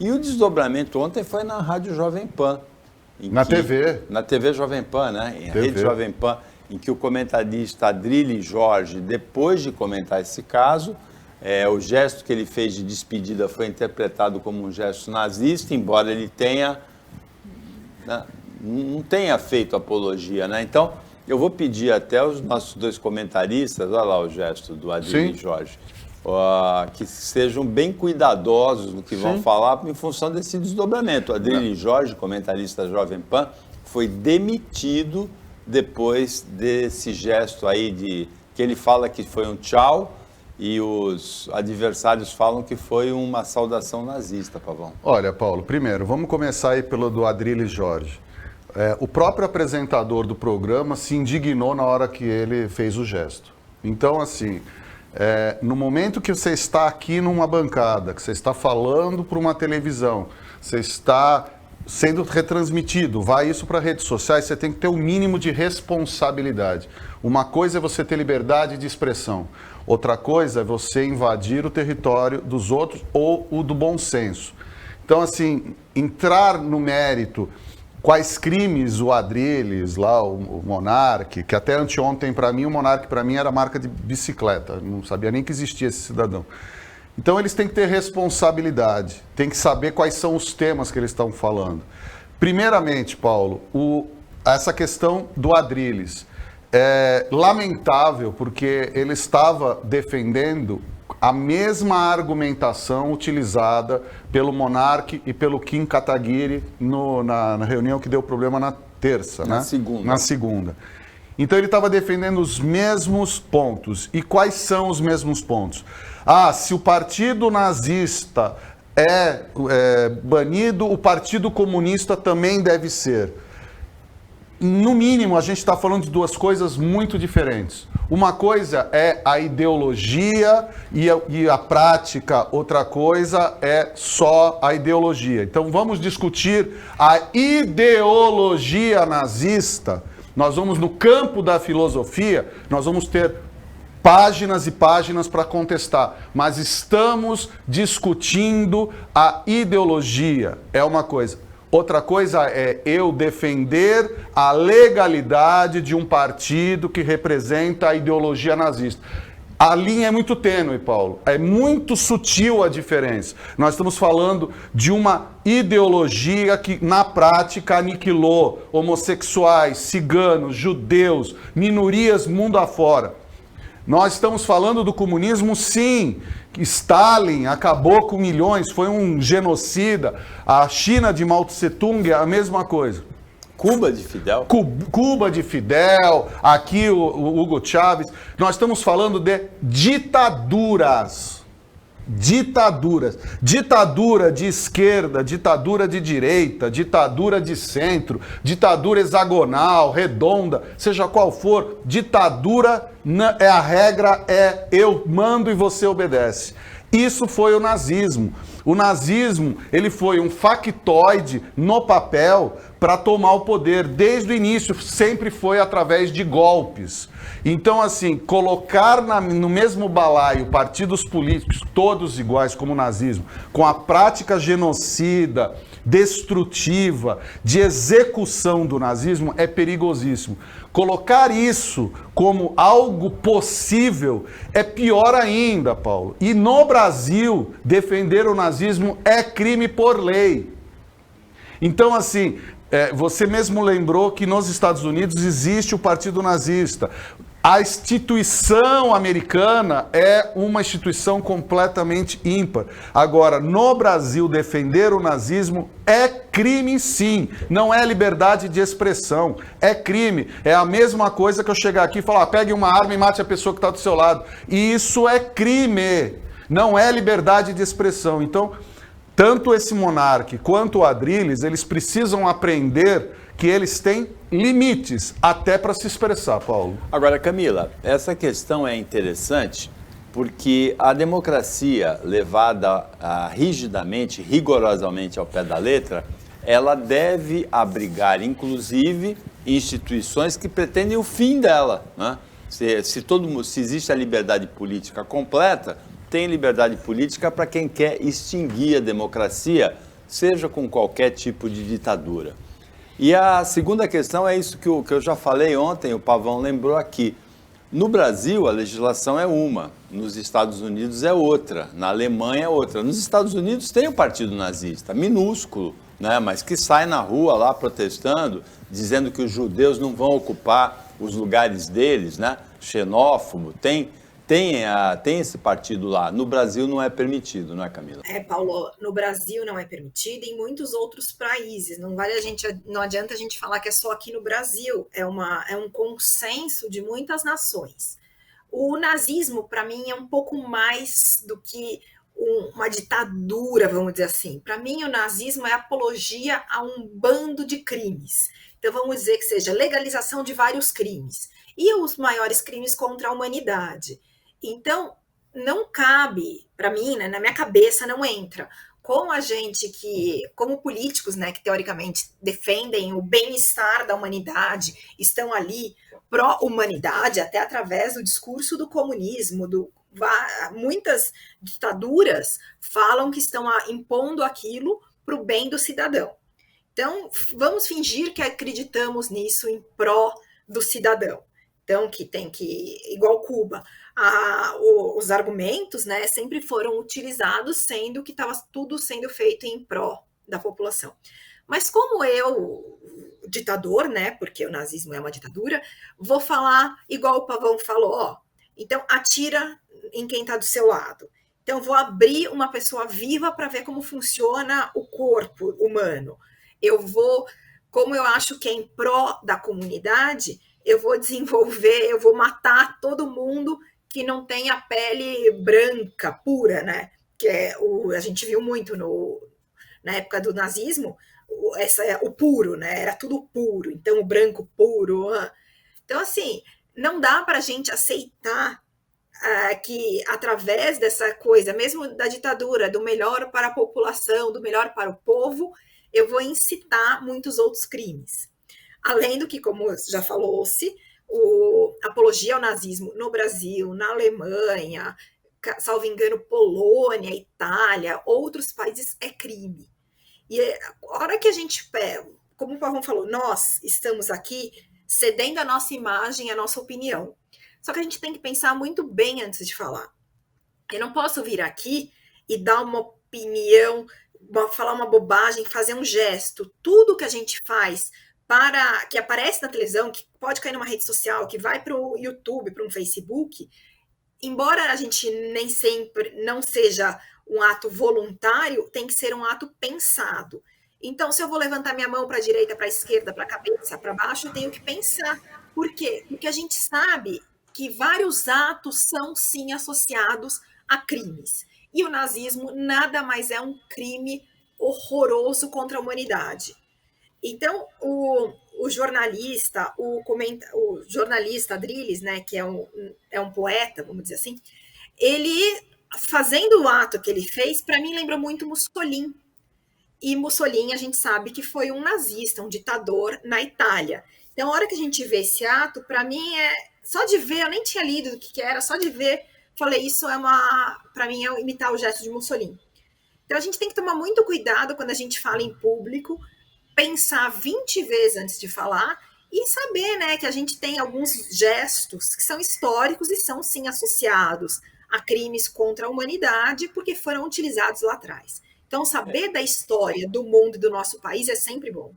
E o desdobramento ontem foi na Rádio Jovem Pan. TV. Na TV Jovem Pan, né? Em Rede Jovem Pan, em que o comentarista Adrilles Jorge, depois de comentar esse caso, o gesto que ele fez de despedida foi interpretado como um gesto nazista, embora ele não tenha feito apologia, né? Então, eu vou pedir até aos nossos dois comentaristas, olha lá o gesto do Adrilles Jorge, que sejam bem cuidadosos no que vão falar em função desse desdobramento. O Adrilles Jorge, comentarista da Jovem Pan, foi demitido depois desse gesto aí que ele fala que foi um tchau e os adversários falam que foi uma saudação nazista, Pavão. Olha, Paulo, primeiro, vamos começar aí pelo do Adrilles Jorge. O próprio apresentador do programa se indignou na hora que ele fez o gesto. Então, assim, no momento que você está aqui numa bancada, que você está falando para uma televisão, você está sendo retransmitido, vai isso para redes sociais, você tem que ter o mínimo de responsabilidade. Uma coisa é você ter liberdade de expressão, outra coisa é você invadir o território dos outros ou o do bom senso. Então, assim, entrar no mérito, quais crimes o Adrilles, lá, o Monark, que até anteontem, para mim, o Monark, para mim, era marca de bicicleta. Não sabia nem que existia esse cidadão. Então, eles têm que ter responsabilidade, têm que saber quais são os temas que eles estão falando. Primeiramente, Paulo, essa questão do Adrilles é lamentável, porque ele estava defendendo a mesma argumentação utilizada pelo Monark e pelo Kim Kataguiri na reunião que deu problema na terça, né? Na segunda. Então ele estava defendendo os mesmos pontos. E quais são os mesmos pontos? Se o partido nazista é banido, o Partido Comunista também deve ser. No mínimo, a gente está falando de duas coisas muito diferentes. Uma coisa é a ideologia e a prática, outra coisa é só a ideologia. Então vamos discutir a ideologia nazista. Nós vamos no campo da filosofia, nós vamos ter páginas e páginas para contestar, mas estamos discutindo a ideologia, é uma coisa. Outra coisa é eu defender a legalidade de um partido que representa a ideologia nazista. A linha é muito tênue, Paulo. É muito sutil a diferença. Nós estamos falando de uma ideologia que, na prática, aniquilou homossexuais, ciganos, judeus, minorias mundo afora. Nós estamos falando do comunismo, sim. Stalin acabou com milhões, foi um genocida. A China de Mao Tse-tung é a mesma coisa. Cuba de Fidel. Cuba de Fidel, aqui o Hugo Chávez. Nós estamos falando de ditaduras. Ditaduras. Ditadura de esquerda, ditadura de direita, ditadura de centro, ditadura hexagonal, redonda, seja qual for, ditadura é a regra, eu mando e você obedece. Isso foi o nazismo. O nazismo, ele foi um factoide no papel para tomar o poder. Desde o início, sempre foi através de golpes. Então, assim, colocar no mesmo balaio partidos políticos, todos iguais como o nazismo, com a prática genocida, destrutiva, de execução do nazismo, é perigosíssimo. Colocar isso como algo possível é pior ainda, Paulo. E no Brasil, defender o nazismo é crime por lei. Então, assim, você mesmo lembrou que nos Estados Unidos existe o Partido Nazista. A instituição americana é uma instituição completamente ímpar. Agora, no Brasil, defender o nazismo é crime, sim. Não é liberdade de expressão. É crime. É a mesma coisa que eu chegar aqui e falar, pegue uma arma e mate a pessoa que está do seu lado. E isso é crime. Não é liberdade de expressão. Então, tanto esse Monark quanto o Adrilles, eles precisam aprender que eles têm limites até para se expressar, Paulo. Agora, Camila, essa questão é interessante porque a democracia levada rigidamente, rigorosamente ao pé da letra, ela deve abrigar, inclusive, instituições que pretendem o fim dela, né? Se existe a liberdade política completa, tem liberdade política para quem quer extinguir a democracia seja com qualquer tipo de ditadura. E a segunda questão é isso que eu já falei ontem, o Pavão lembrou aqui. No Brasil, a legislação é uma, nos Estados Unidos é outra, na Alemanha é outra. Nos Estados Unidos tem o Partido Nazista, minúsculo, né, mas que sai na rua lá protestando, dizendo que os judeus não vão ocupar os lugares deles, né, xenófobo, tem esse partido lá. No Brasil não é permitido, não é, Camila? Paulo, no Brasil não é permitido e em muitos outros países. Não adianta a gente falar que é só aqui no Brasil. É um consenso de muitas nações. O nazismo, para mim, é um pouco mais do que uma ditadura, vamos dizer assim. Para mim, o nazismo é apologia a um bando de crimes. Então, vamos dizer que seja legalização de vários crimes. E os maiores crimes contra a humanidade. Então, não cabe, para mim, né, na minha cabeça não entra, como políticos, né, que teoricamente defendem o bem-estar da humanidade, estão ali pró-humanidade, até através do discurso do comunismo, muitas ditaduras falam que estão impondo aquilo para o bem do cidadão. Então, vamos fingir que acreditamos nisso em pró do cidadão. Então, igual Cuba, os argumentos, né, sempre foram utilizados, sendo que estava tudo sendo feito em pró da população. Mas como ditador, né, porque o nazismo é uma ditadura, vou falar igual o Pavão falou, então atira em quem está do seu lado. Então, vou abrir uma pessoa viva para ver como funciona o corpo humano. Como eu acho que é em pró da comunidade, eu vou matar todo mundo que não tem a pele branca, pura, né? Que a gente viu muito na época do nazismo, o puro, né? Era tudo puro, então o branco puro. Então, assim, não dá para a gente aceitar que através dessa coisa, mesmo da ditadura, do melhor para a população, do melhor para o povo, eu vou incitar muitos outros crimes. Além do que, como já falou-se, apologia ao nazismo no Brasil, na Alemanha, salvo engano, Polônia, Itália, outros países, é crime. E a hora que a gente pega, como o Pavão falou, nós estamos aqui cedendo a nossa imagem, a nossa opinião. Só que a gente tem que pensar muito bem antes de falar. Eu não posso vir aqui e dar uma opinião, falar uma bobagem, fazer um gesto. Tudo que a gente faz que aparece na televisão, que pode cair numa rede social, que vai para o YouTube, para um Facebook, embora a gente nem sempre não seja um ato voluntário, tem que ser um ato pensado. Então, se eu vou levantar minha mão para a direita, para a esquerda, para a cabeça, para baixo, eu tenho que pensar. Por quê? Porque a gente sabe que vários atos são, sim, associados a crimes. E o nazismo nada mais é um crime horroroso contra a humanidade. Então, o jornalista Adrilles, né, que é um poeta, vamos dizer assim, ele, fazendo o ato que ele fez, para mim lembrou muito Mussolini. E Mussolini, a gente sabe que foi um nazista, um ditador na Itália. Então, a hora que a gente vê esse ato, para mim, só de ver, eu nem tinha lido do que era, só de ver, falei, isso para mim, é imitar o gesto de Mussolini. Então, a gente tem que tomar muito cuidado quando a gente fala em público, pensar 20 vezes antes de falar e saber, né, que a gente tem alguns gestos que são históricos e são, sim, associados a crimes contra a humanidade porque foram utilizados lá atrás. Então, saber da história do mundo e do nosso país é sempre bom.